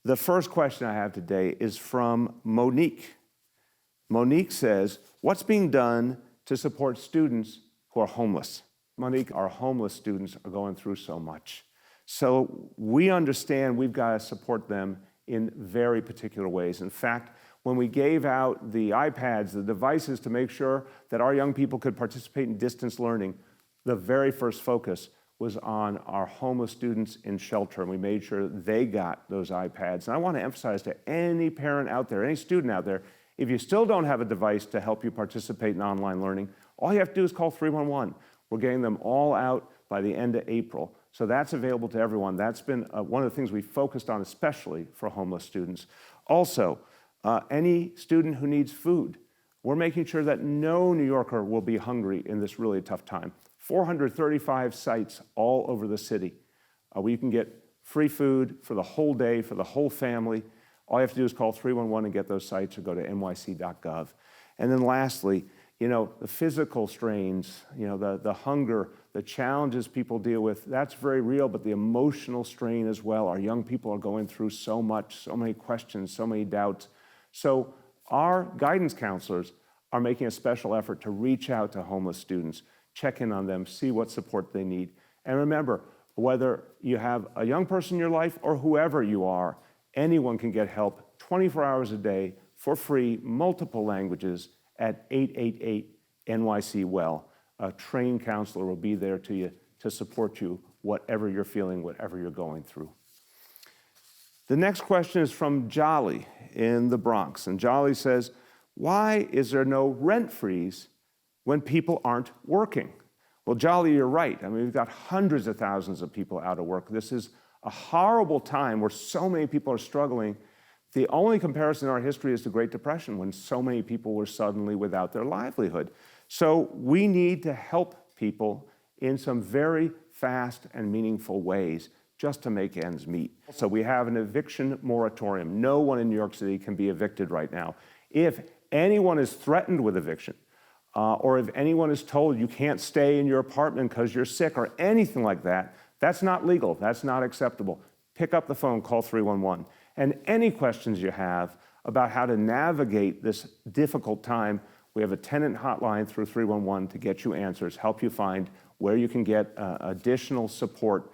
The first question I have today is from Monique. Monique says, what's being done to support students who are homeless? Monique, our homeless students are going through so much. So we understand we've got to support them in very particular ways. In fact, when we gave out the iPads, the devices to make sure that our young people could participate in distance learning, the very first focus was on our homeless students in shelter, and we made sure they got those iPads. And I want to emphasize to any parent out there, any student out there, if you still don't have a device to help you participate in online learning, all you have to do is call 311. We're getting them all out by the end of April. So that's available to everyone. That's been one of the things we focused on, especially for homeless students. Also, any student who needs food, we're making sure that no New Yorker will be hungry in this really tough time. 435 sites all over the city where you can get free food for the whole day, for the whole family. All you have to do is call 311 and get those sites or go to nyc.gov. And then lastly, the physical strains, the hunger, the challenges people deal with, that's very real, but the emotional strain as well. Our young people are going through so much, so many questions, so many doubts. So our guidance counselors are making a special effort to reach out to homeless students, check in on them, see what support they need. And remember, whether you have a young person in your life or whoever you are, anyone can get help 24 hours a day for free, multiple languages, at 888-NYC-WELL. A trained counselor will be there to support you, whatever you're feeling, whatever you're going through. The next question is from Jolly in the Bronx. And Jolly says, why is there no rent freeze when people aren't working? Well, Jolly, you're right. I mean, we've got hundreds of thousands of people out of work. This is a horrible time where so many people are struggling. The only comparison in our history is the Great Depression, when so many people were suddenly without their livelihood. So we need to help people in some very fast and meaningful ways just to make ends meet. So we have an eviction moratorium. No one in New York City can be evicted right now. If anyone is threatened with eviction, or if anyone is told you can't stay in your apartment because you're sick or anything like that, that's not legal, that's not acceptable. Pick up the phone, call 311. And any questions you have about how to navigate this difficult time, we have a tenant hotline through 311 to get you answers, help you find where you can get additional support,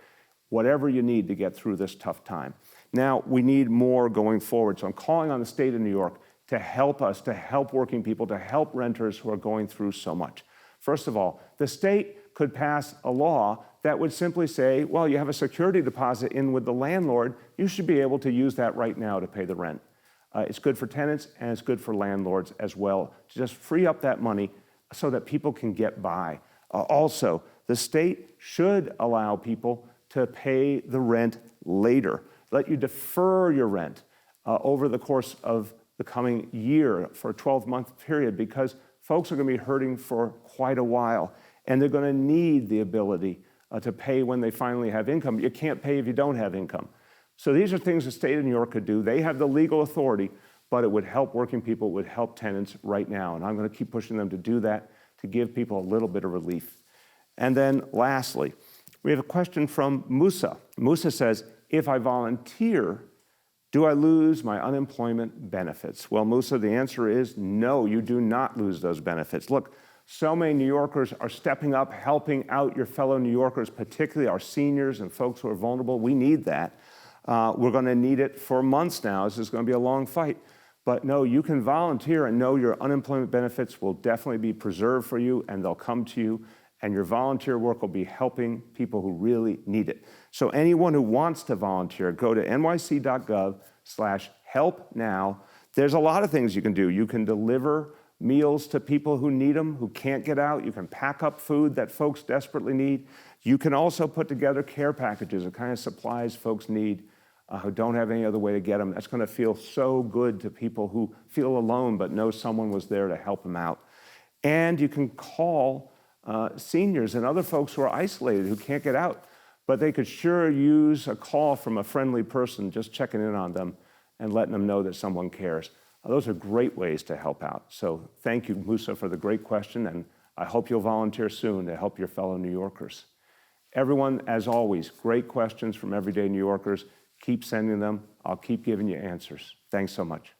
whatever you need to get through this tough time. Now, we need more going forward, so I'm calling on the state of New York to help us, to help working people, to help renters who are going through so much. First of all, the state could pass a law that would simply say, well, you have a security deposit in with the landlord, you should be able to use that right now to pay the rent. It's good for tenants and it's good for landlords as well, to just free up that money so that people can get by. Also, the state should allow people to pay the rent later, let you defer your rent over the course of the coming year for a 12-month period, because folks are going to be hurting for quite a while, and they're going to need the ability to pay when they finally have income. You can't pay if you don't have income. So these are things the state of New York could do. They have the legal authority, but it would help working people, it would help tenants right now, and I'm going to keep pushing them to do that, to give people a little bit of relief. And then lastly, we have a question from Musa. Musa says, if I volunteer, do I lose my unemployment benefits? Well, Musa, the answer is no, you do not lose those benefits. Look, so many New Yorkers are stepping up, helping out your fellow New Yorkers, particularly our seniors and folks who are vulnerable. We need that. We're going to need it for months now. This is going to be a long fight. But no, you can volunteer and know your unemployment benefits will definitely be preserved for you, and they'll come to you, and your volunteer work will be helping people who really need it. So anyone who wants to volunteer, go to nyc.gov/help now. There's a lot of things you can do. You can deliver meals to people who need them, who can't get out. You can pack up food that folks desperately need. You can also put together care packages, the kind of supplies folks need who don't have any other way to get them. That's going to feel so good to people who feel alone but know someone was there to help them out. And you can call seniors and other folks who are isolated, who can't get out, but they could sure use a call from a friendly person just checking in on them and letting them know that someone cares. Those are great ways to help out. So thank you, Musa, for the great question, and I hope you'll volunteer soon to help your fellow New Yorkers. Everyone, as always, great questions from everyday New Yorkers. Keep sending them. I'll keep giving you answers. Thanks so much.